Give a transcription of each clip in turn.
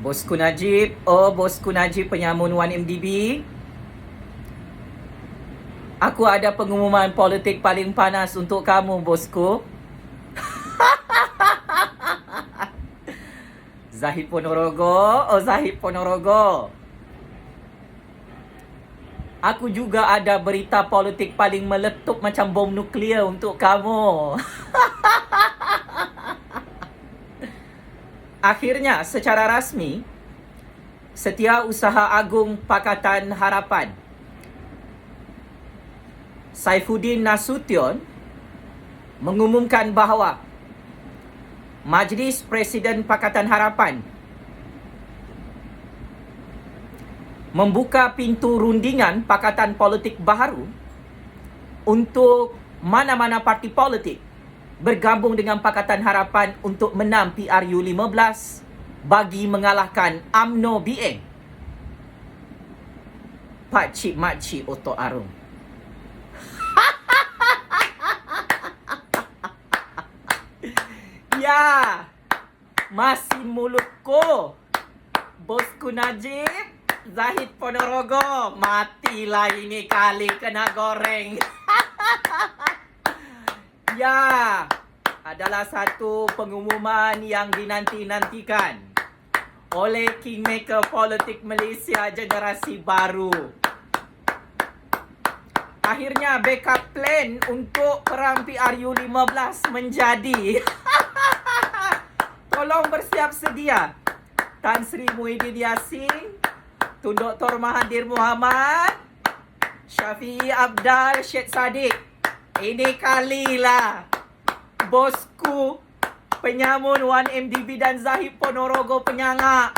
Bosku Najib, oh bosku Najib penyamun 1MDB. Aku ada pengumuman politik paling panas untuk kamu, bosku. Zahid Ponorogo, oh Zahid Ponorogo. Aku juga ada berita politik paling meletup macam bom nuklear untuk kamu. Akhirnya, secara rasmi, Setiausaha Agung Pakatan Harapan Saifuddin Nasution mengumumkan bahawa Majlis Presiden Pakatan Harapan membuka pintu rundingan pakatan politik baharu untuk mana-mana parti politik bergabung dengan Pakatan Harapan untuk menang PRU 15 bagi mengalahkan UMNO BN. Pakcik makcik otok arum. Ya, masih mulutku. Bosku Najib, Zahid Ponorogo, matilah ini kali kena goreng. Ya, adalah satu pengumuman yang dinanti-nantikan oleh Kingmaker politik Malaysia generasi baru. Akhirnya backup plan untuk perang PRU 15 menjadi. Tolong bersiap sedia. Tan Sri Muhyiddin Yassin, Tun Dr. Mahathir Mohamad, Syafiee Abdal, Syed Saddiq. Ini kalilah bosku penyamun 1MDB dan Zahid Ponorogo penyangak.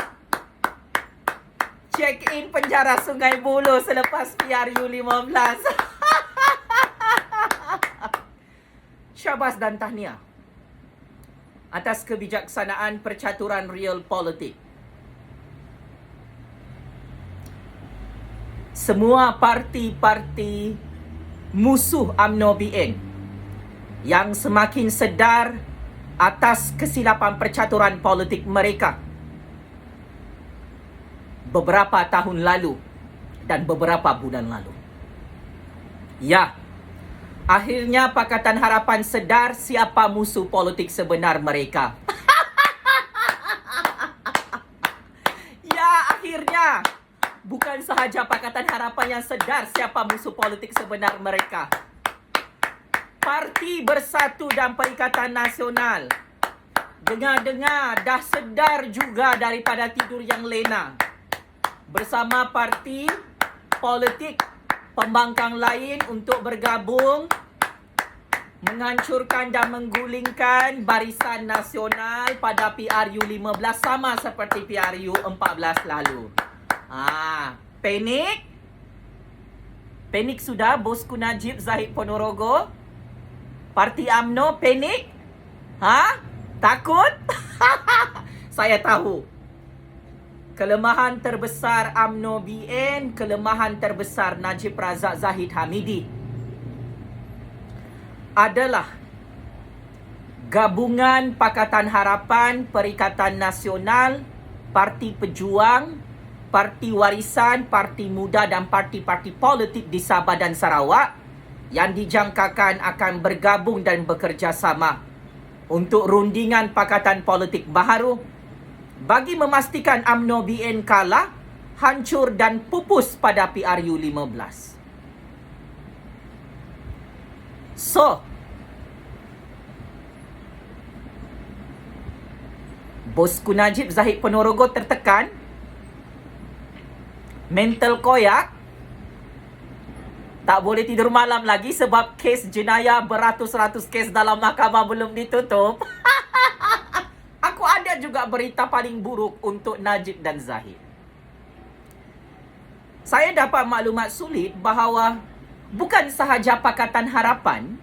Check in penjara Sungai Buloh selepas PRU 15. Syabas dan tahniah atas kebijaksanaan percaturan real politik. Semua parti-parti musuh UMNO BN yang semakin sedar atas kesilapan percaturan politik mereka beberapa tahun lalu dan beberapa bulan lalu. Ya, akhirnya Pakatan Harapan sedar siapa musuh politik sebenar mereka. Ya, akhirnya bukan sahaja Pakatan Harapan yang sedar siapa musuh politik sebenar mereka. Parti Bersatu dan Perikatan Nasional, dengar-dengar dah sedar juga daripada tidur yang lena. Bersama parti politik pembangkang lain untuk bergabung menghancurkan dan menggulingkan Barisan Nasional pada PRU 15 sama seperti PRU 14 lalu. Panik? Panik sudah bosku Najib, Zahid Ponorogo? Parti UMNO panik? Takut? Saya tahu. Kelemahan terbesar UMNO BN, kelemahan terbesar Najib Razak Zahid Hamidi adalah gabungan Pakatan Harapan, Perikatan Nasional, Parti Pejuang, Parti Warisan, Parti Muda dan parti-parti politik di Sabah dan Sarawak yang dijangkakan akan bergabung dan bekerjasama untuk rundingan pakatan politik baharu bagi memastikan UMNO BN kalah, hancur dan pupus pada PRU 15. So, bosku Najib, Zahid Ponorogo tertekan, mental koyak, tak boleh tidur malam lagi sebab kes jenayah beratus-ratus kes dalam mahkamah belum ditutup. Aku ada juga berita paling buruk untuk Najib dan Zahid. Saya dapat maklumat sulit bahawa bukan sahaja Pakatan Harapan,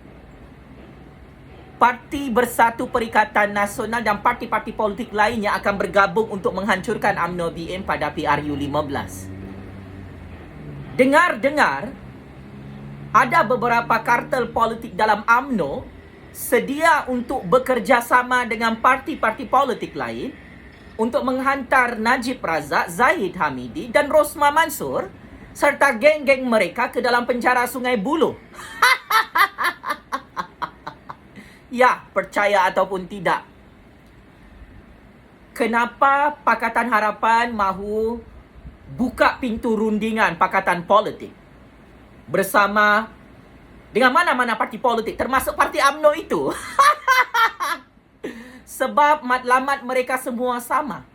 Parti Bersatu Perikatan Nasional dan parti-parti politik lainnya akan bergabung untuk menghancurkan UMNO BN pada PRU 15. Dengar-dengar, ada beberapa kartel politik dalam UMNO sedia untuk bekerjasama dengan parti-parti politik lain untuk menghantar Najib Razak, Zahid Hamidi dan Rosmah Mansor serta geng-geng mereka ke dalam penjara Sungai Buloh. Ya, percaya ataupun tidak. Kenapa Pakatan Harapan mahu buka pintu rundingan Pakatan Politik bersama dengan mana-mana parti politik, termasuk parti UMNO itu? Sebab matlamat mereka semua sama.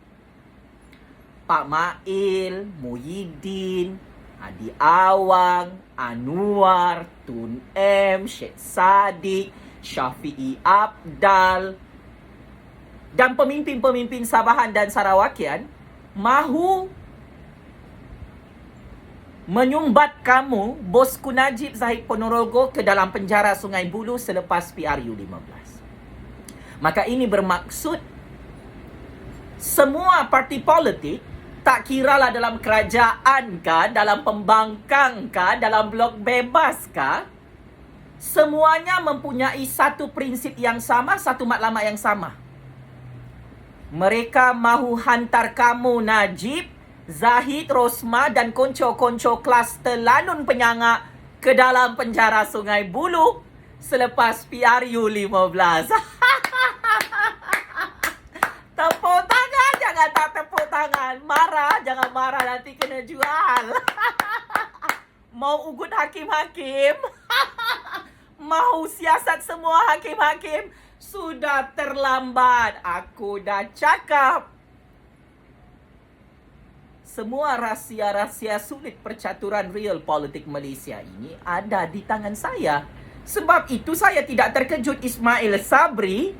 Pak Mail, Muhyiddin, Adi Awang, Anwar, Tun M, Syed Saddiq, Syafi'i Abdal dan pemimpin-pemimpin Sabahan dan Sarawakian mahu menyumbat kamu, bosku Najib Zahid Ponorogo, ke dalam penjara Sungai Buloh selepas PRU 15. Maka ini bermaksud semua parti politik, tak kiralah dalam kerajaan kah, dalam pembangkang kah, dalam blok bebas kah, semuanya mempunyai satu prinsip yang sama, satu matlamat yang sama. Mereka mahu hantar kamu Najib, Zahid, Rosmah dan konco-konco kluster Lanun Penyangak ke dalam penjara Sungai Buloh selepas PRU 15. Tepuk tangan, jangan tak tepuk tangan. Marah, jangan marah, nanti kena jual. Mau ugut hakim-hakim? Mau siasat semua hakim-hakim? Sudah terlambat. Aku dah cakap. Semua rahsia-rahsia sulit percaturan real politik Malaysia ini ada di tangan saya. Sebab itu saya tidak terkejut Ismail Sabri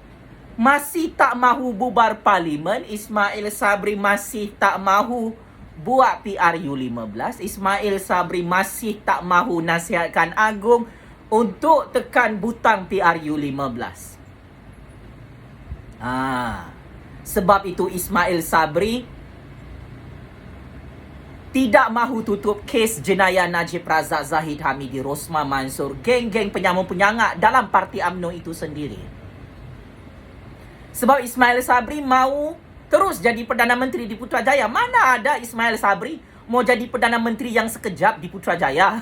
masih tak mahu bubar parlimen. Ismail Sabri masih tak mahu buat PRU 15. Ismail Sabri masih tak mahu nasihatkan Agong untuk tekan butang PRU 15. Sebab itu Ismail Sabri tidak mahu tutup kes jenayah Najib Razak, Zahid Hamidi, Rosmah Mansor, geng-geng penyambung-penyangak dalam parti UMNO itu sendiri. Sebab Ismail Sabri mahu terus jadi Perdana Menteri di Putrajaya. Mana ada Ismail Sabri mau jadi Perdana Menteri yang sekejap di Putrajaya?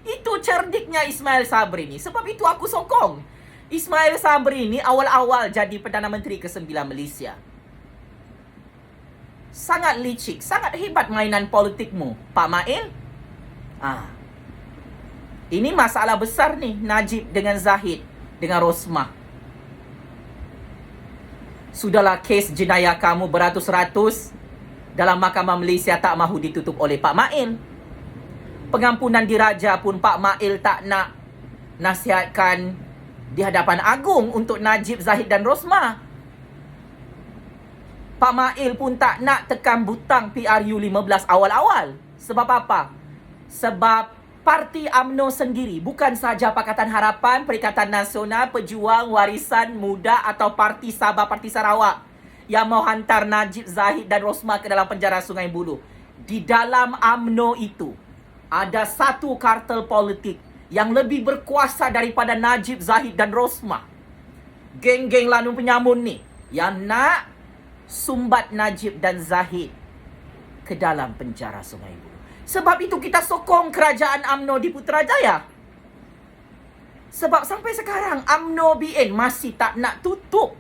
Itu cerdiknya Ismail Sabri ni. Sebab itu aku sokong Ismail Sabri ni awal-awal jadi Perdana Menteri ke-9 Malaysia. Sangat licik, sangat hebat mainan politikmu, Pak Mail. Ini masalah besar nih, Najib dengan Zahid, dengan Rosmah. Sudahlah, kes jenayah kamu beratus-ratus dalam Mahkamah Malaysia tak mahu ditutup oleh Pak Mail. Pengampunan diraja pun Pak Mail tak nak nasihatkan di hadapan Agong untuk Najib, Zahid dan Rosmah. Pak Mail pun tak nak tekan butang PRU 15 awal-awal. Sebab apa? Sebab parti UMNO sendiri, bukan sahaja Pakatan Harapan, Perikatan Nasional, Pejuang, Warisan Muda atau Parti Sabah, Parti Sarawak yang mau hantar Najib, Zahid dan Rosmah ke dalam penjara Sungai Buloh. Di dalam UMNO itu ada satu kartel politik yang lebih berkuasa daripada Najib, Zahid dan Rosmah. Geng-geng Lanun Penyamun ni yang nak sumbat Najib dan Zahid ke dalam penjara Sungai Buloh. Sebab itu kita sokong kerajaan UMNO di Putrajaya. Sebab sampai sekarang UMNO BN masih tak nak tutup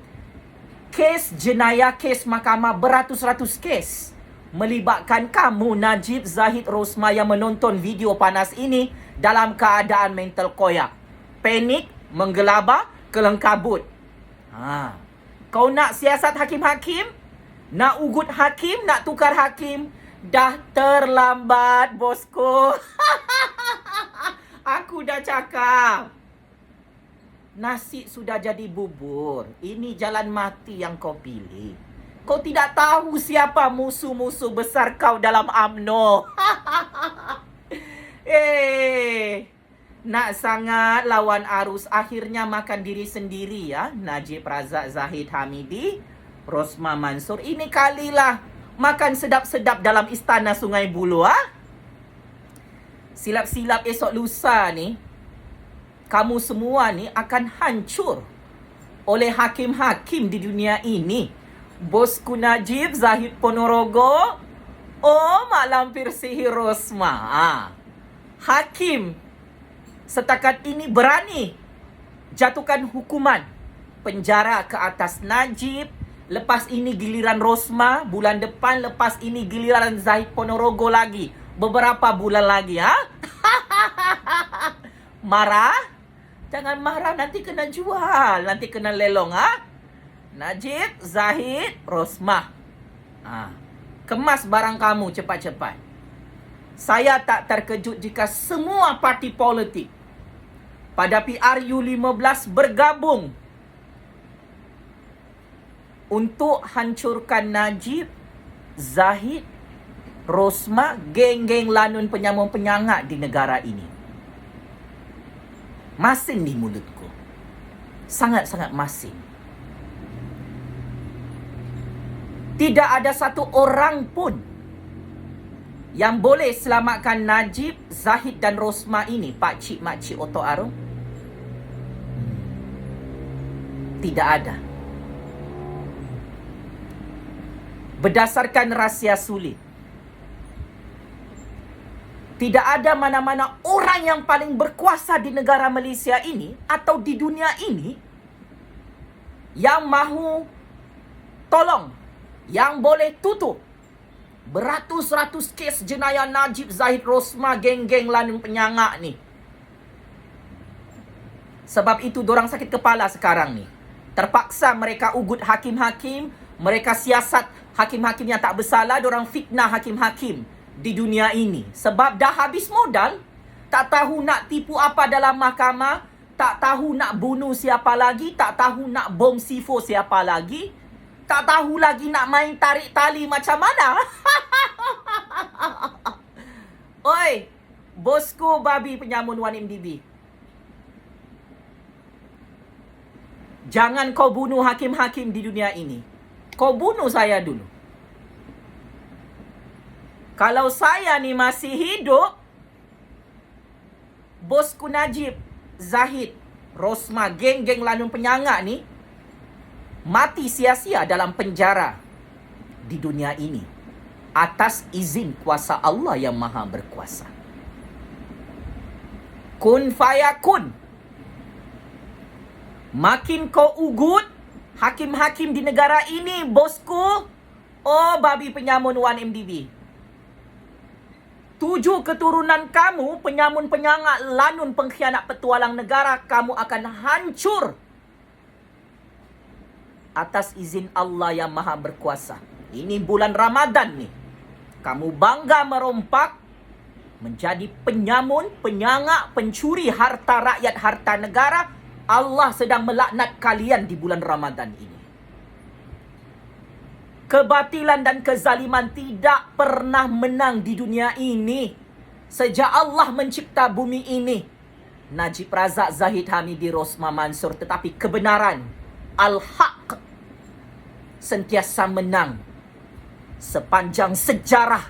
kes jenayah, kes mahkamah beratus-ratus kes melibatkan kamu Najib, Zahid, Rosmah yang menonton video panas ini dalam keadaan mental koyak, panik, menggelabah, kelengkabut. Kau nak siasat hakim-hakim? Nak ugut hakim? Nak tukar hakim? Dah terlambat, bosku. Aku dah cakap. Nasi sudah jadi bubur. Ini jalan mati yang kau pilih. Kau tidak tahu siapa musuh-musuh besar kau dalam UMNO. Nak sangat lawan arus, akhirnya makan diri sendiri ya. Najib Razak, Zahid Hamidi, Rosmah Mansor. Ini kalilah makan sedap-sedap dalam istana Sungai Buloh. Silap-silap esok lusa ni, kamu semua ni akan hancur oleh hakim-hakim di dunia ini. Bosku Najib Zahid Ponorogo. Oh, mak lampir sihir Rosma. Hakim setakat ini berani jatuhkan hukuman penjara ke atas Najib. Lepas ini giliran Rosma, bulan depan. Lepas ini giliran Zahid Ponorogo lagi. Beberapa bulan lagi, Marah? Jangan marah, nanti kena jual, nanti kena lelong, Najib, Zahid, Rosma. Kemas barang kamu cepat-cepat. Saya tak terkejut jika semua parti politik pada PRU 15 bergabung untuk hancurkan Najib, Zahid, Rosma, geng-geng lanun penyamun-penyangak di negara ini. Masin di mulutku. Sangat-sangat masin. Tidak ada satu orang pun yang boleh selamatkan Najib, Zahid dan Rosma ini, pakcik makcik Otok Arum. Tidak ada. Berdasarkan rahsia sulit, tidak ada mana-mana orang yang paling berkuasa di negara Malaysia ini atau di dunia ini yang mahu tolong, yang boleh tutup beratus-ratus kes jenayah Najib, Zahid, Rosma, geng-geng lanung penyangak ni. Sebab itu dorang sakit kepala sekarang ni. Terpaksa mereka ugut hakim-hakim, mereka siasat hakim-hakim yang tak bersalah, dorang fitnah hakim-hakim di dunia ini. Sebab dah habis modal, tak tahu nak tipu apa dalam mahkamah, tak tahu nak bunuh siapa lagi, tak tahu nak bom C4 siapa lagi, tak tahu lagi nak main tarik tali macam mana. Oi, bosku babi penyamun 1MDB. Jangan kau bunuh hakim-hakim di dunia ini. Kau bunuh saya dulu. Kalau saya ni masih hidup, bosku Najib, Zahid, Rosma, geng-geng lanun penyangak ni mati sia-sia dalam penjara di dunia ini atas izin kuasa Allah yang maha berkuasa. Kun fayakun. Makin kau ugut hakim-hakim di negara ini, bosku, oh babi penyamun 1MDB. 7 keturunan kamu, penyamun penyangak lanun pengkhianat petualang negara, kamu akan hancur atas izin Allah yang maha berkuasa. Ini bulan Ramadan ni. Kamu bangga merompak menjadi penyamun, penyangak, pencuri harta rakyat, harta negara. Allah sedang melaknat kalian di bulan Ramadan ini. Kebatilan dan kezaliman tidak pernah menang di dunia ini. Sejak Allah mencipta bumi ini, Najib Razak, Zahid Hamidi, Rosma Mansur, tetapi kebenaran, Al-Haq, sentiasa menang sepanjang sejarah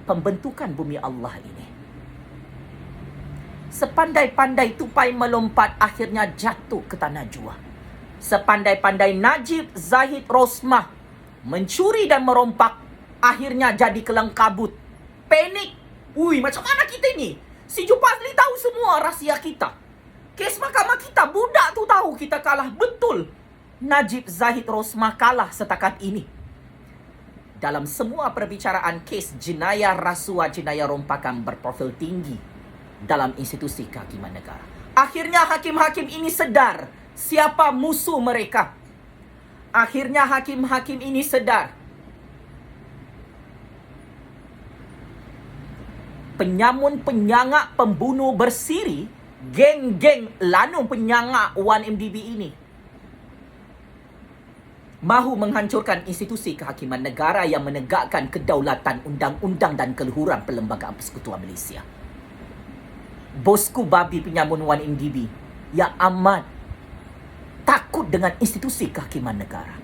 pembentukan bumi Allah ini. Sepandai-pandai tupai melompat, akhirnya jatuh ke tanah jua. Sepandai-pandai Najib, Zahid, Rosma mencuri dan merompak, akhirnya jadi kelang kabut. Panik. Ui, macam mana kita ini? Si Jupasli tahu semua rahsia kita. Kes mahkamah kita, budak tu tahu kita kalah. Betul. Najib, Zahid, Rosma kalah setakat ini. Dalam semua perbicaraan kes jenayah rasuah, jenayah rompakan berprofil tinggi dalam institusi kehakiman negara. Akhirnya hakim-hakim ini sedar siapa musuh mereka. Akhirnya hakim-hakim ini sedar penyamun penyangak pembunuh bersiri, geng-geng lanung penyangak 1MDB ini mahu menghancurkan institusi kehakiman negara yang menegakkan kedaulatan undang-undang dan keluhuran Perlembagaan Persekutuan Malaysia. Bosku babi penyamun 1MDB yang amat takut dengan institusi kehakiman negara.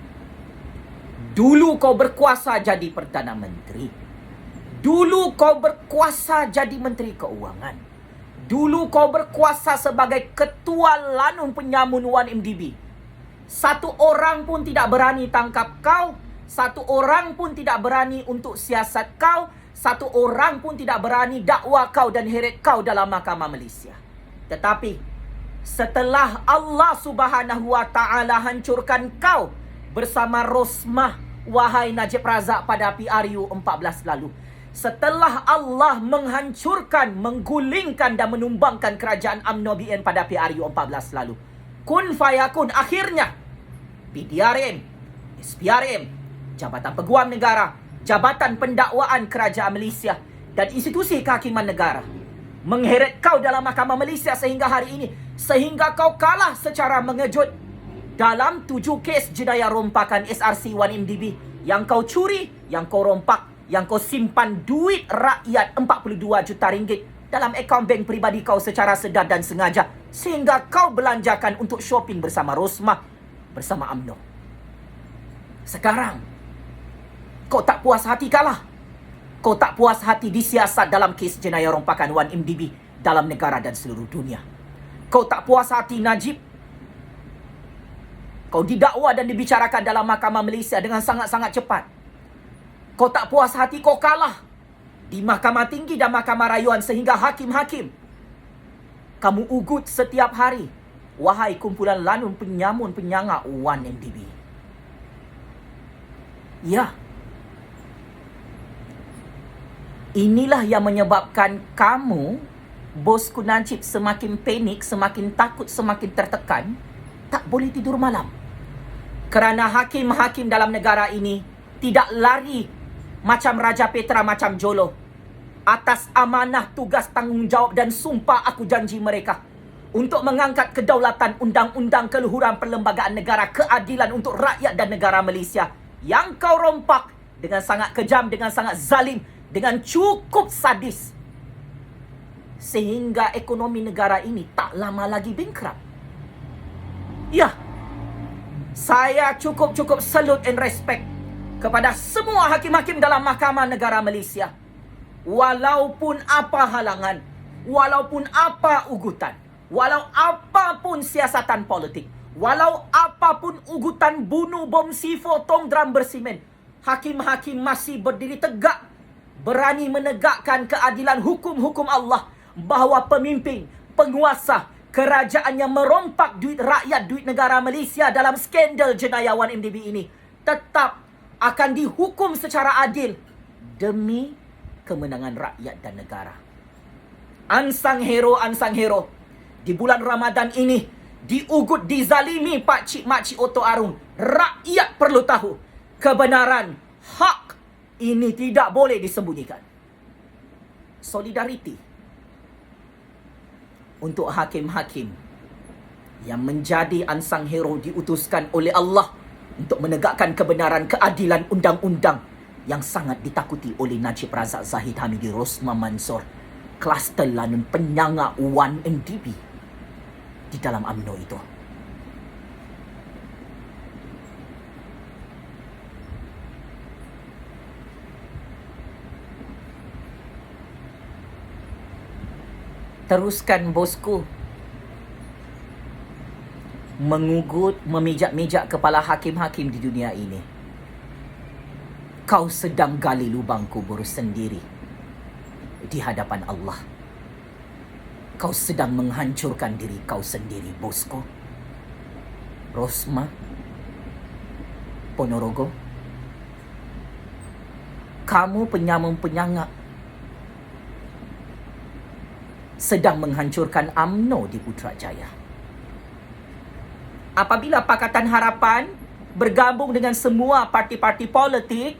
Dulu kau berkuasa jadi Perdana Menteri. Dulu kau berkuasa jadi Menteri Keuangan. Dulu kau berkuasa sebagai Ketua Lanun Penyamun 1MDB. Satu orang pun tidak berani tangkap kau. Satu orang pun tidak berani untuk siasat kau. Satu orang pun tidak berani dakwa kau dan heret kau dalam mahkamah Malaysia. Tetapi setelah Allah Subhanahu Wa Ta'ala hancurkan kau bersama Rosmah, wahai Najib Razak, pada PRU 14 lalu. Setelah Allah menghancurkan, menggulingkan dan menumbangkan kerajaan UMNO BN pada PRU 14 lalu. Kun fayakun, akhirnya PDRM, SPRM, Jabatan Peguam Negara, Jabatan Pendakwaan Kerajaan Malaysia dan institusi kehakiman negara mengheret kau dalam mahkamah Malaysia sehingga hari ini, sehingga kau kalah secara mengejut dalam 7 kes jenayah rompakan SRC 1MDB yang kau curi, yang kau rompak, yang kau simpan duit rakyat 42 juta ringgit dalam akaun bank peribadi kau secara sedar dan sengaja, sehingga kau belanjakan untuk shopping bersama Rosmah, bersama UMNO. Sekarang kau tak puas hati kalah. Kau tak puas hati disiasat dalam kes jenayah rompakan 1MDB dalam negara dan seluruh dunia. Kau tak puas hati Najib. Kau didakwa dan dibicarakan dalam mahkamah Malaysia dengan sangat-sangat cepat. Kau tak puas hati kau kalah di mahkamah tinggi dan mahkamah rayuan sehingga hakim-hakim kamu ugut setiap hari. Wahai kumpulan lanun penyamun penyangak 1MDB. Ya. Inilah yang menyebabkan kamu, bosku Najib, semakin panik, semakin takut, semakin tertekan, tak boleh tidur malam. Kerana hakim-hakim dalam negara ini tidak lari macam Raja Petra, macam Jolo atas amanah, tugas, tanggungjawab dan sumpah aku janji mereka untuk mengangkat kedaulatan, undang-undang, keluhuran, perlembagaan negara, keadilan untuk rakyat dan negara Malaysia yang kau rompak dengan sangat kejam, dengan sangat zalim, dengan cukup sadis, sehingga ekonomi negara ini tak lama lagi bankrupt. Ya, saya cukup salute and respect kepada semua hakim-hakim dalam mahkamah negara Malaysia. Walaupun apa halangan, walaupun apa ugutan, walau apapun siasatan politik, walau apapun ugutan bunuh, bom C4, tong drum bersimen, hakim-hakim masih berdiri tegak, berani menegakkan keadilan hukum-hukum Allah, bahawa pemimpin, penguasa, kerajaan yang merompak duit rakyat, duit negara Malaysia dalam skandal jenayah 1MDB ini tetap akan dihukum secara adil demi kemenangan rakyat dan negara. Unsung hero di bulan Ramadan ini diugut, dizalimi pakcik makcik Oto Arung. Rakyat perlu tahu kebenaran, hak ini tidak boleh disembunyikan. Solidariti untuk hakim-hakim yang menjadi unsung hero, diutuskan oleh Allah untuk menegakkan kebenaran, keadilan, undang-undang yang sangat ditakuti oleh Najib Razak, Zahid Hamidi, Rosmah Mansor, kluster lanun penyangga 1MDB di dalam UMNO itu. Teruskan bosku mengugut, memijak-mijak kepala hakim-hakim di dunia ini. Kau sedang gali lubang kubur sendiri di hadapan Allah. Kau sedang menghancurkan diri kau sendiri, bosku. Rosmah, Ponorogo, kamu penyamun-penyangak sedang menghancurkan UMNO di Putrajaya. Apabila Pakatan Harapan bergabung dengan semua parti-parti politik,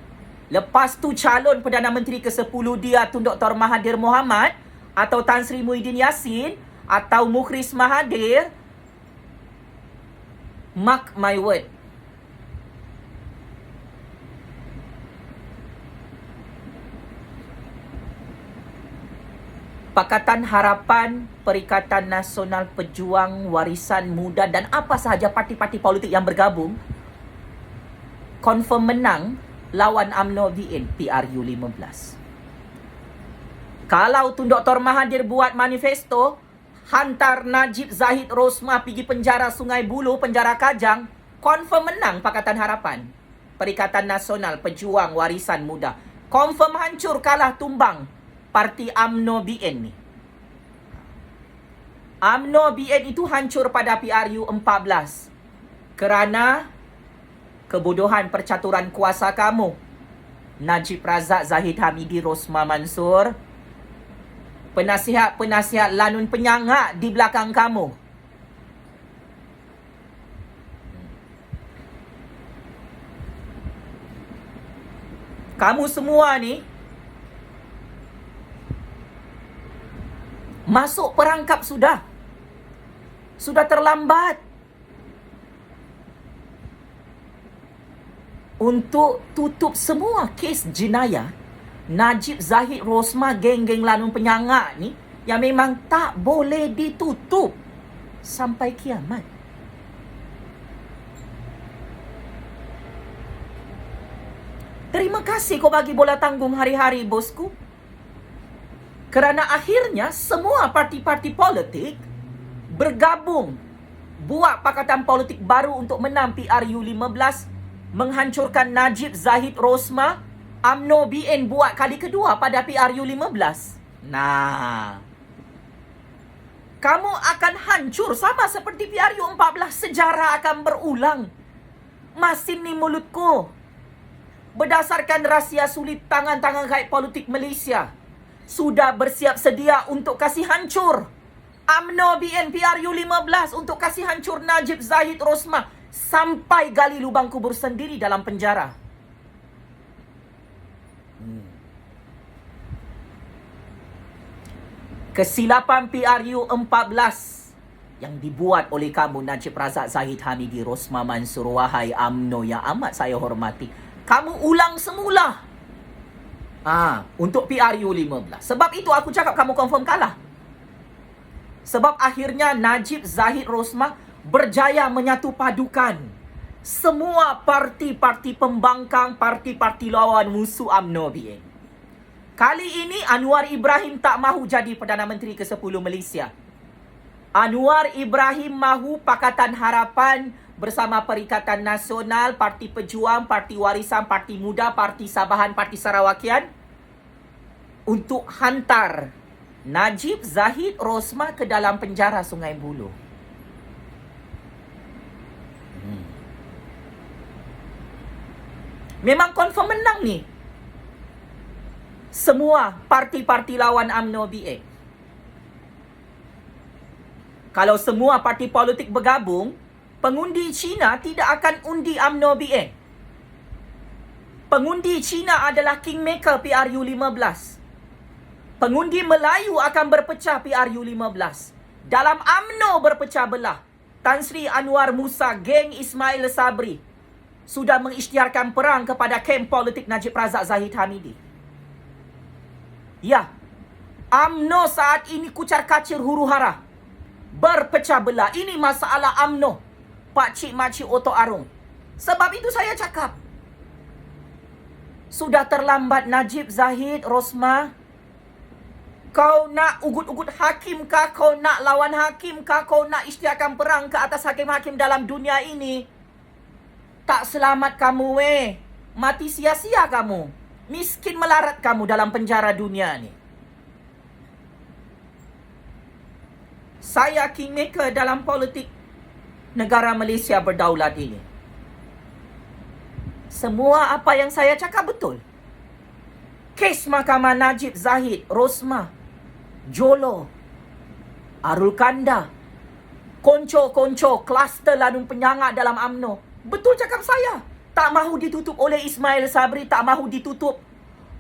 lepas tu calon Perdana Menteri ke-10 dia Tun Dr. Mahathir Mohamad atau Tan Sri Muhyiddin Yassin atau Mukhris Mahathir, mark my word, Pakatan Harapan, Perikatan Nasional Pejuang, Warisan Muda dan apa sahaja parti-parti politik yang bergabung confirm menang lawan UMNO BN PRU 15. Kalau Tun Dr. Mahathir buat manifesto, hantar Najib, Zahid, Rosmah pergi penjara Sungai Buloh, penjara Kajang, Confirm menang Pakatan Harapan, Perikatan Nasional Pejuang Warisan Muda. Confirm hancur, kalah tumbang parti UMNO BN ni. UMNO BN itu hancur pada PRU 14 kerana kebodohan percaturan kuasa kamu, Najib Razak, Zahid Hamidi, Rosmah Mansur, penasihat-penasihat lanun penyangak di belakang kamu. Kamu semua ni masuk perangkap sudah. Sudah terlambat untuk tutup semua kes jenayah Najib, Zahid, Rosmah, geng-geng lanun penyangak ni yang memang tak boleh ditutup sampai kiamat. Terima kasih kau bagi bola tanggung hari-hari, bosku. Kerana akhirnya semua parti-parti politik bergabung buat pakatan politik baru untuk menang PRU 15, menghancurkan Najib, Zahid, Rosmah. UMNO BN buat kali kedua pada PRU 15. Nah, kamu akan hancur sama seperti PRU 14. Sejarah akan berulang. Masin ni mulutku. Berdasarkan rahsia sulit tangan-tangan gaib politik Malaysia, sudah bersiap sedia untuk kasih hancur UMNO BN PRU 15, untuk kasih hancur Najib, Zahid, Rosmah, sampai gali lubang kubur sendiri dalam penjara. Kesilapan PRU 14 yang dibuat oleh kamu, Najib Razak, Zahid Hamidi, Rosmah Mansur, wahai UMNO yang amat saya hormati, kamu ulang semula untuk PRU 15. Sebab itu aku cakap kamu confirm kalah. Sebab akhirnya Najib, Zahid, Rosmah berjaya menyatu padukan semua parti-parti pembangkang, parti-parti lawan musuh UMNO BN. Kali ini Anwar Ibrahim tak mahu jadi Perdana Menteri ke-10 Malaysia. Anwar Ibrahim mahu Pakatan Harapan bersama Perikatan Nasional, Parti Pejuang, Parti Warisan, Parti Muda, Parti Sabahan, Parti Sarawakian untuk hantar Najib, Zahid, Rosmah ke dalam penjara Sungai Buloh. Memang confirm menang ni semua parti-parti lawan UMNO BN. Kalau semua parti politik bergabung, pengundi Cina tidak akan undi UMNO BN. Pengundi Cina adalah kingmaker PRU 15. Pengundi Melayu akan berpecah PRU 15. Dalam UMNO berpecah belah, Tan Sri Anwar Musa, geng Ismail Sabri sudah mengisytiharkan perang kepada kem politik Najib Razak, Zahid Hamidi. Ya, UMNO saat ini kucar-kacir huru-hara, berpecah belah. Ini masalah UMNO, pakcik-makcik otok arung. Sebab itu saya cakap, sudah terlambat Najib, Zahid, Rosmah. Kau nak ugut-ugut hakim kah? Kau nak lawan hakim kah? Kau nak isytiharkan perang ke atas hakim-hakim dalam dunia ini? Tak selamat kamu weh. Mati sia-sia kamu. Miskin melarat kamu dalam penjara dunia ni. Saya kingmaker dalam politik negara Malaysia berdaulat ini. Semua apa yang saya cakap betul. Kes Mahkamah Najib, Zahid, Rosmah, Jolo, Arul Kanda, konco-konco, kluster lanun penyangak dalam UMNO. Betul cakap saya. Tak mahu ditutup oleh Ismail Sabri, tak mahu ditutup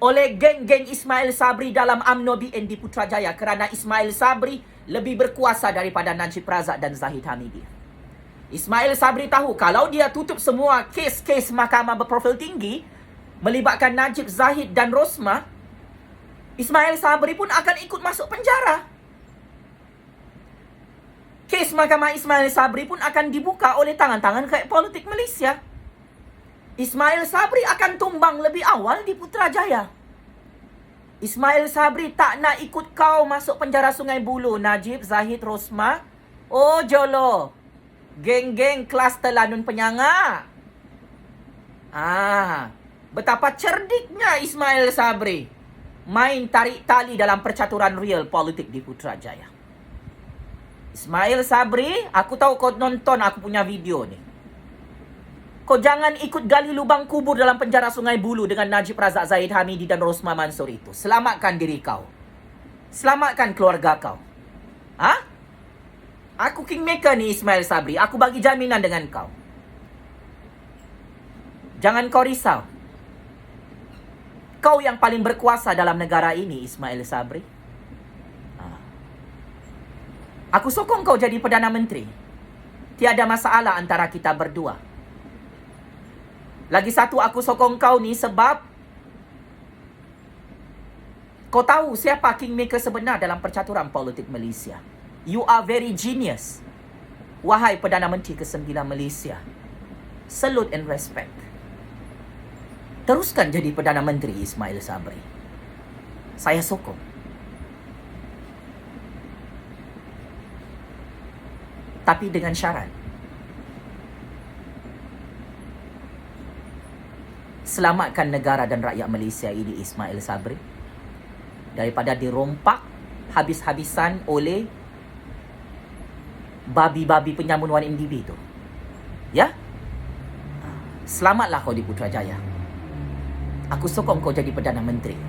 oleh geng-geng Ismail Sabri dalam UMNO BN di Putrajaya, kerana Ismail Sabri lebih berkuasa daripada Najib Razak dan Zahid Hamidi. Ismail Sabri tahu kalau dia tutup semua kes-kes mahkamah berprofil tinggi melibatkan Najib, Zahid dan Rosmah, Ismail Sabri pun akan ikut masuk penjara. Kes mahkamah Ismail Sabri pun akan dibuka oleh tangan-tangan gaib politik Malaysia. Ismail Sabri akan tumbang lebih awal di Putrajaya. Ismail Sabri tak nak ikut kau masuk penjara Sungai Buloh, Najib, Zahid, Rosmah. Oh, Jolo. Geng-geng kelas telanun penyanga. Betapa cerdiknya Ismail Sabri main tarik tali dalam percaturan real politik di Putrajaya. Ismail Sabri, aku tahu kau nonton aku punya video nih. Kau jangan ikut gali lubang kubur dalam penjara Sungai Bulu dengan Najib Razak Zahid Hamidi dan Rosma Mansur itu. Selamatkan diri kau. Selamatkan keluarga kau. Aku kingmaker nih Ismail Sabri. Aku bagi jaminan dengan kau. Jangan kau risau. Kau yang paling berkuasa dalam negara ini, Ismail Sabri. Aku sokong kau jadi Perdana Menteri. Tiada masalah antara kita berdua. Lagi satu aku sokong kau ni sebab kau tahu siapa kingmaker sebenar dalam percaturan politik Malaysia. You are very genius. Wahai Perdana Menteri ke-9 Malaysia. Salute and respect. Teruskan jadi Perdana Menteri Ismail Sabri. Saya sokong. Tapi dengan syarat. Selamatkan negara dan rakyat Malaysia ini Ismail Sabri. Daripada dirompak habis-habisan oleh babi-babi penyamunuan individu. Ya? Selamatlah kau di Putrajaya. Aku sokong kau jadi Perdana Menteri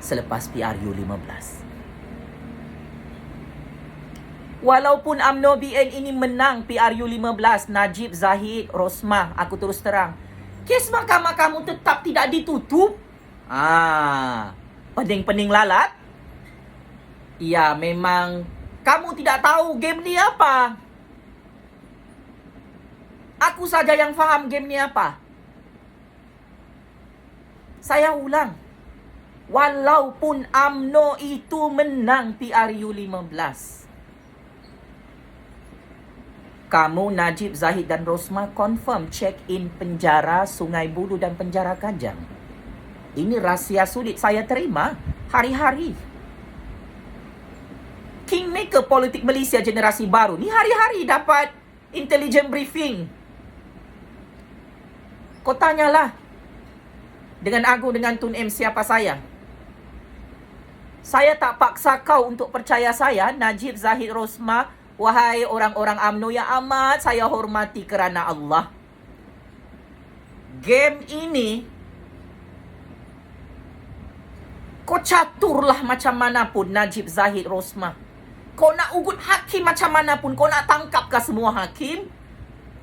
selepas PRU 15. Walaupun UMNO BN ini menang PRU 15, Najib, Zahid, Rosmah, aku terus terang, kes mahkamah kamu tetap tidak ditutup. Pening-pening lalat. Ya, memang kamu tidak tahu game ni apa. Aku saja yang faham game ni apa. Saya ulang. Walaupun UMNO itu menang PRU 15. Kamu, Najib, Zahid dan Rosmah confirm check-in penjara Sungai Bulu dan penjara Kajang. Ini rahsia sulit saya terima hari-hari. Kingmaker politik Malaysia generasi baru ni hari-hari dapat intelligent briefing. Kau tanyalah dengan Agung, dengan Tun M, siapa saya? Saya tak paksa kau untuk percaya saya, Najib, Zahid, Rosmah. Wahai orang-orang UMNO yang amat saya hormati kerana Allah. Game ini, kau caturlah macam mana pun, Najib, Zahid, Rosmah. Kau nak ugut hakim macam mana pun, kau nak tangkapkah semua hakim?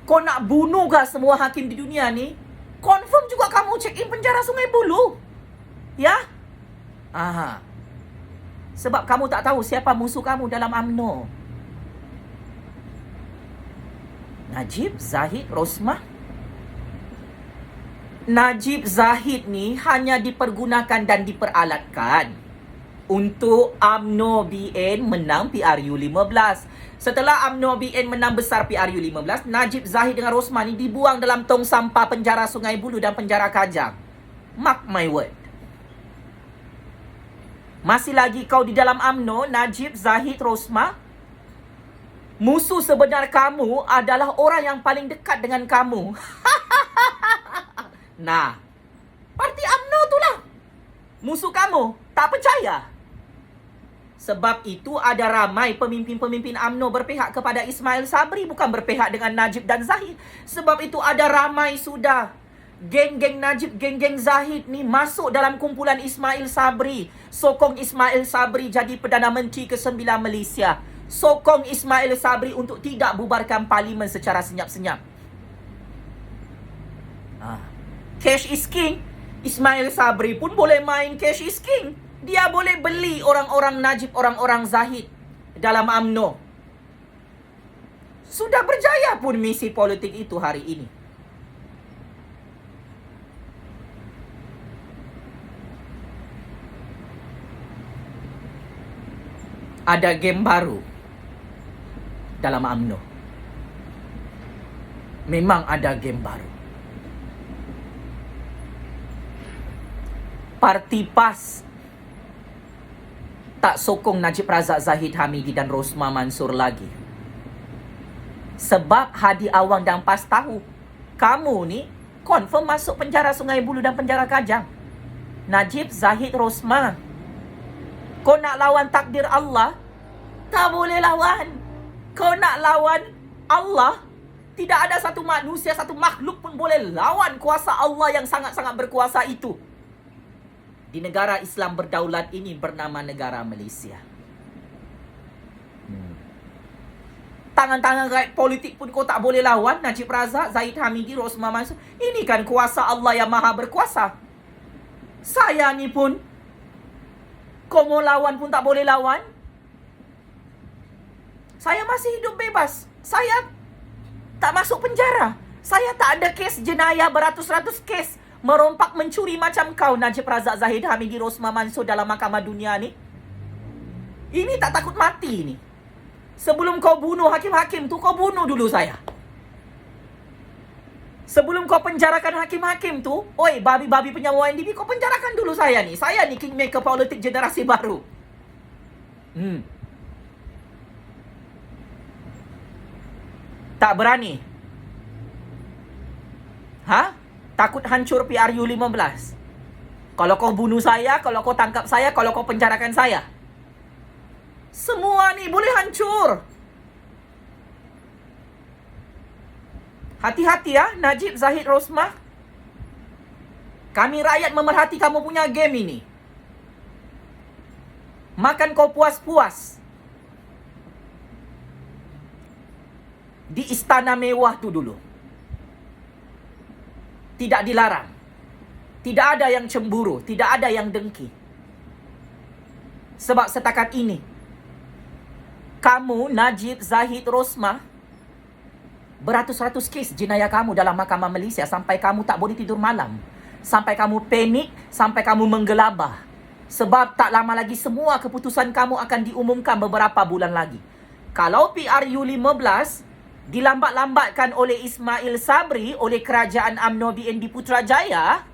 Kau nak bunuhkah semua hakim di dunia ni? Confirm juga kamu check in penjara Sungai Bulu. Ya? Sebab kamu tak tahu siapa musuh kamu dalam UMNO. Najib, Zahid, Rosmah. Najib Zahid ni hanya dipergunakan dan diperalatkan untuk UMNO BN menang PRU 15. Setelah UMNO BN menang besar PRU 15, Najib Zahid dengan Rosmah ni dibuang dalam tong sampah penjara Sungai Bulu dan penjara Kajang. Mark my word. Masih lagi kau di dalam UMNO, Najib, Zahid, Rosmah. Musuh sebenar kamu adalah orang yang paling dekat dengan kamu. Nah, parti UMNO tu lah musuh kamu. Tak percaya? Sebab itu ada ramai pemimpin-pemimpin UMNO berpihak kepada Ismail Sabri, bukan berpihak dengan Najib dan Zahid. Sebab itu ada ramai sudah geng-geng Najib, geng-geng Zahid ni masuk dalam kumpulan Ismail Sabri. Sokong Ismail Sabri jadi Perdana Menteri ke-9 Malaysia. Sokong Ismail Sabri untuk tidak bubarkan parlimen secara senyap-senyap. Cash is king. Ismail Sabri pun boleh main cash is king. Dia boleh beli orang-orang Najib, orang-orang Zahid dalam UMNO. Sudah berjaya pun misi politik itu hari ini. Ada game baru dalam UMNO. Memang ada game baru. Parti PAS tak sokong Najib Razak Zahid Hamidi dan Rosmah Mansur lagi. Sebab Hadi Awang dan PAS tahu kamu ni confirm masuk penjara Sungai Buloh dan penjara Kajang. Najib, Zahid, Rosmah, kau nak lawan takdir Allah? Tak boleh lawan. Kau nak lawan Allah? Tidak ada satu manusia, satu makhluk pun boleh lawan kuasa Allah yang sangat-sangat berkuasa itu. Di negara Islam berdaulat ini bernama negara Malaysia. Tangan-tangan rakyat politik pun kau tak boleh lawan. Najib Razak, Zahid Hamidi, Rosmah Mansor. Ini kan kuasa Allah yang maha berkuasa. Saya ni pun, kau mau lawan pun tak boleh lawan. Saya masih hidup bebas. Saya tak masuk penjara. Saya tak ada kes jenayah beratus-ratus kes. Merompak mencuri macam kau, Najib Razak, Zahid Hamidi, Rosmah Mansor dalam mahkamah dunia ni. Ini tak takut mati ni. Sebelum kau bunuh hakim-hakim tu, kau bunuh dulu saya. Sebelum kau penjarakan hakim-hakim tu, oi, babi-babi penyawa NDP, kau penjarakan dulu saya ni. Saya ni kingmaker politik generasi baru. Tak berani? Takut hancur PRU 15? Kalau kau bunuh saya, kalau kau tangkap saya, kalau kau penjarakan saya, semua ni boleh hancur. Hati-hati ya, Najib, Zahid, Rosmah. Kami rakyat memerhati kamu punya game ini. Makan kau puas-puas di istana mewah tu dulu. Tidak dilarang. Tidak ada yang cemburu, tidak ada yang dengki. Sebab setakat ini, kamu, Najib, Zahid, Rosmah, beratus-ratus kes jenayah kamu dalam mahkamah Malaysia sampai kamu tak boleh tidur malam. Sampai kamu panik, sampai kamu menggelabah. Sebab tak lama lagi semua keputusan kamu akan diumumkan beberapa bulan lagi. Kalau PRU 15 dilambat-lambatkan oleh Ismail Sabri, oleh kerajaan UMNO BND Putrajaya,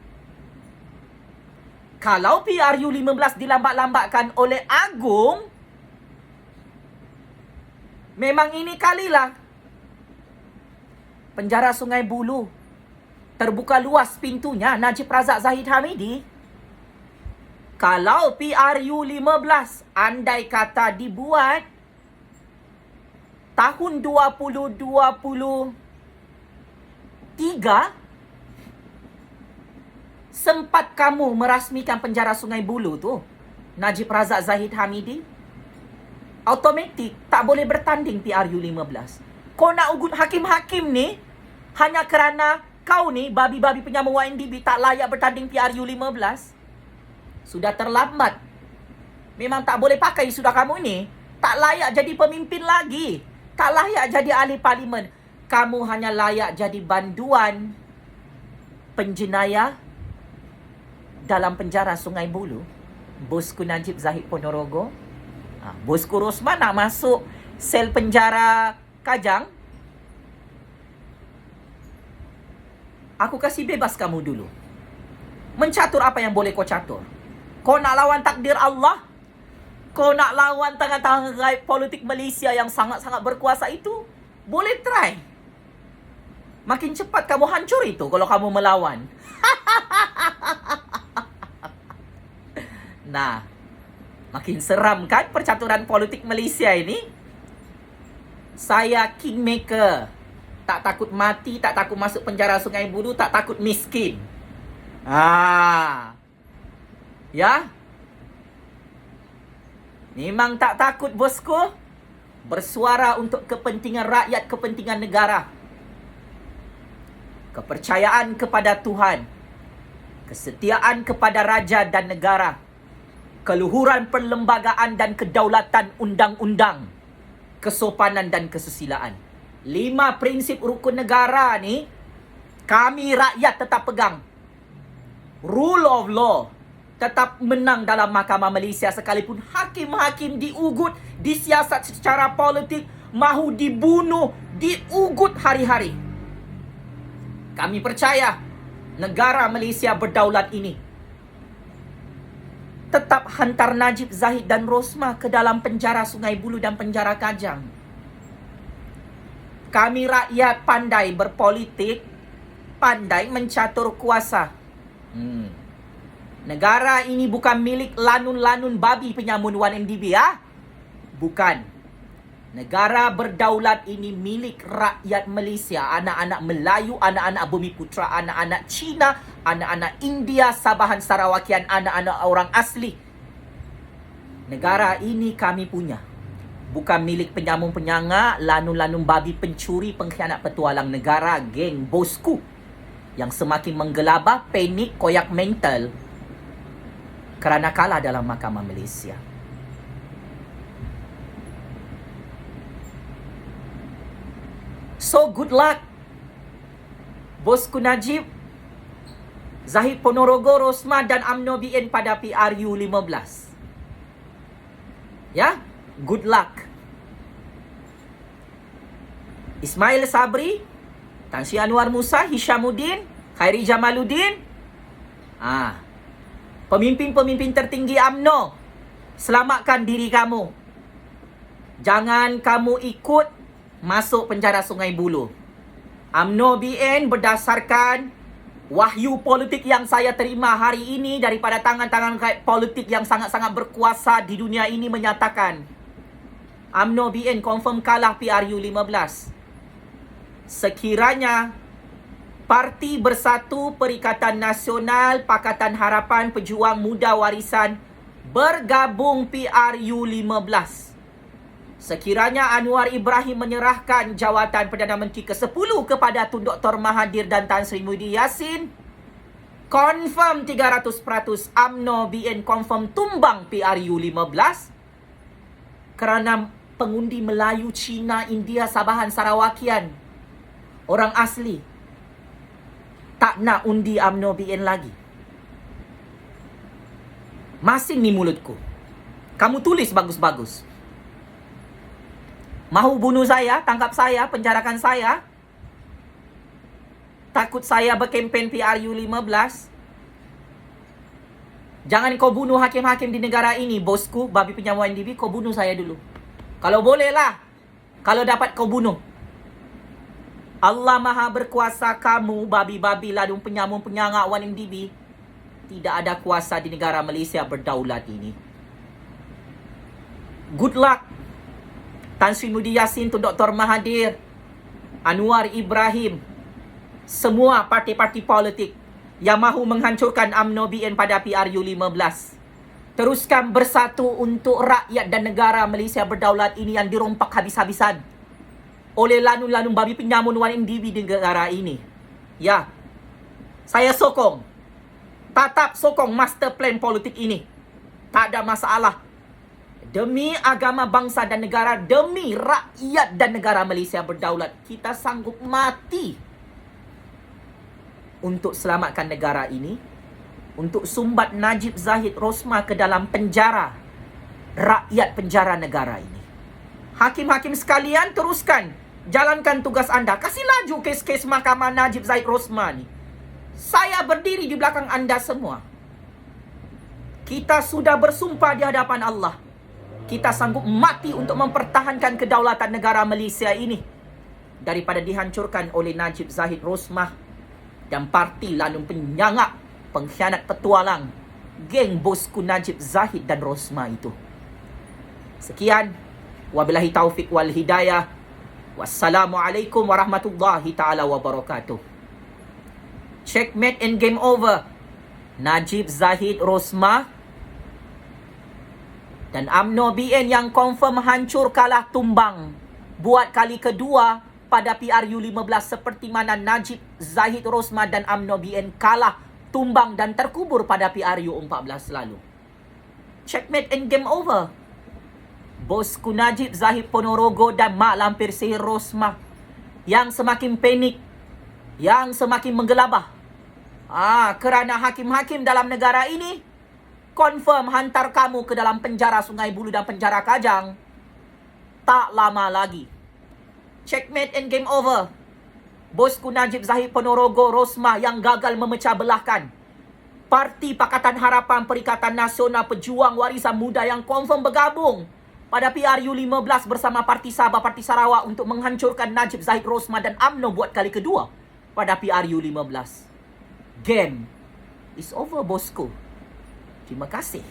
kalau PRU 15 dilambat-lambatkan oleh Agung, memang ini kalilah penjara Sungai Buloh terbuka luas pintunya, Najib Razak, Zahid Hamidi. Kalau PRU 15 andai kata dibuat tahun 2023, sempat kamu merasmikan penjara Sungai Buloh tu, Najib Razak, Zahid Hamidi, automatik tak boleh bertanding PRU 15. Kau nak ugut hakim-hakim ni hanya kerana kau ni babi-babi penyama YNDB tak layak bertanding PRU 15. Sudah terlambat. Memang tak boleh pakai sudah kamu ni. Tak layak jadi pemimpin lagi. Tak layak jadi ahli parlimen. Kamu hanya layak jadi banduan penjenayah dalam penjara Sungai Buloh. Bosku Najib, Zahid Ponorogo. Bosku Rosmah nak masuk sel penjara Kajang. Aku kasih bebas kamu dulu. Mencatur apa yang boleh kau catur. Kau nak lawan takdir Allah? Kau nak lawan tangan-tangan rakyat politik Malaysia yang sangat-sangat berkuasa itu? Boleh try. Makin cepat kamu hancur itu kalau kamu melawan. Nah, makin seram kan percaturan politik Malaysia ini? Saya kingmaker. Tak takut mati, tak takut masuk penjara Sungai Buloh, tak takut miskin. Ya? Memang tak takut, bosku. Bersuara untuk kepentingan rakyat, kepentingan negara. Kepercayaan kepada Tuhan. Kesetiaan kepada raja dan negara. Keluhuran perlembagaan dan kedaulatan undang-undang. Kesopanan dan kesusilaan. 5 prinsip rukun negara ni kami rakyat tetap pegang. Rule of law tetap menang dalam mahkamah Malaysia sekalipun hakim-hakim diugut, disiasat secara politik, mahu dibunuh, diugut hari-hari. Kami percaya negara Malaysia berdaulat ini. Tetap hantar Najib, Zahid dan Rosmah ke dalam penjara Sungai Buloh dan penjara Kajang. Kami rakyat pandai berpolitik, pandai mencatur kuasa. Negara ini bukan milik lanun-lanun babi penyamun 1MDB ya. Bukan. Negara berdaulat ini milik rakyat Malaysia, anak-anak Melayu, anak-anak Bumi Putra, anak-anak Cina, anak-anak India, Sabahan Sarawakian, anak-anak orang asli. Negara ini kami punya. Bukan milik penyamun-penyangak, lanun-lanun babi pencuri, pengkhianat petualang negara, geng bosku yang semakin menggelabah, panik, koyak mental kerana kalah dalam Mahkamah Malaysia. So, good luck, bosku Najib, Zahid Ponorogo, Rosmah dan UMNO BN pada PRU 15. Ya, good luck. Ismail Sabri, Tan Sri Anwar Musa, Hishamuddin, Khairi Jamaluddin, pemimpin-pemimpin tertinggi UMNO, selamatkan diri kamu. Jangan kamu ikut masuk penjara Sungai Buloh. UMNO BN berdasarkan wahyu politik yang saya terima hari ini daripada tangan-tangan politik yang sangat-sangat berkuasa di dunia ini menyatakan UMNO BN confirm kalah PRU 15. Sekiranya Parti Bersatu Perikatan Nasional Pakatan Harapan Pejuang Muda Warisan bergabung PRU 15. Sekiranya Anwar Ibrahim menyerahkan jawatan Perdana Menteri ke-10 kepada Tun Dr. Mahathir dan Tan Sri Muhyiddin Yassin, confirm 300% UMNO BN confirm tumbang PRU 15 kerana pengundi Melayu, Cina, India, Sabahan, Sarawakian, orang asli tak nak undi UMNO BN lagi. Masing ni mulutku. Kamu tulis bagus-bagus. Mahu bunuh saya, tangkap saya, penjarakan saya. Takut saya berkempen PRU 15. Jangan kau bunuh hakim-hakim di negara ini, bosku, babi penyamun NDB, kau bunuh saya dulu. Kalau boleh lah. Kalau dapat kau bunuh. Allah Maha Berkuasa, kamu, babi-babi ladung penyamun-penyangak 1MDB, tidak ada kuasa di negara Malaysia berdaulat ini. Good luck. Tan Sri Muhyiddin Yassin, Tun Dr. Mahathir, Anwar Ibrahim, semua parti-parti politik yang mahu menghancurkan UMNO BN pada PRU 15. Teruskan bersatu untuk rakyat dan negara Malaysia berdaulat ini yang dirompak habis-habisan oleh lanun-lanun babi penyamun 1MDB di negara ini. Ya, saya sokong, tatap sokong master plan politik ini. Tak ada masalah. Demi agama, bangsa dan negara, demi rakyat dan negara Malaysia berdaulat, kita sanggup mati untuk selamatkan negara ini, untuk sumbat Najib Zahid Rosmah ke dalam penjara, rakyat penjara negara ini. Hakim-hakim sekalian, teruskan, jalankan tugas anda. Kasih laju kes-kes mahkamah Najib Zahid Rosmah ni. Saya berdiri di belakang anda semua. Kita sudah bersumpah di hadapan Allah. Kita sanggup mati untuk mempertahankan kedaulatan negara Malaysia ini daripada dihancurkan oleh Najib Zahid Rosmah dan parti lanun penyangak, pengkhianat petualang, geng bosku Najib Zahid dan Rosmah itu. Sekian, wabillahi taufik wal hidayah. Wassalamualaikum warahmatullahi taala wabarakatuh. Checkmate and game over. Najib Zahid Rosmah dan UMNO BN yang confirm hancur kalah tumbang buat kali kedua pada PRU 15 seperti mana Najib Zahid Rosmah dan UMNO BN kalah tumbang dan terkubur pada PRU 14 lalu. Checkmate and game over. Bosku Najib Zahid Ponorogo dan Mak Lampir Sihir Rosmah yang semakin panik, yang semakin menggelabah kerana hakim-hakim dalam negara ini confirm hantar kamu ke dalam penjara Sungai Buloh dan penjara Kajang tak lama lagi. Checkmate and game over. Bosku Najib Zahid Ponorogo Rosmah yang gagal memecah belahkan Parti Pakatan Harapan Perikatan Nasional Pejuang Warisan Muda yang confirm bergabung pada PRU 15 bersama Parti Sabah, Parti Sarawak untuk menghancurkan Najib Zahid Rosman dan UMNO buat kali kedua pada PRU 15. Game is over, bosku. Terima kasih.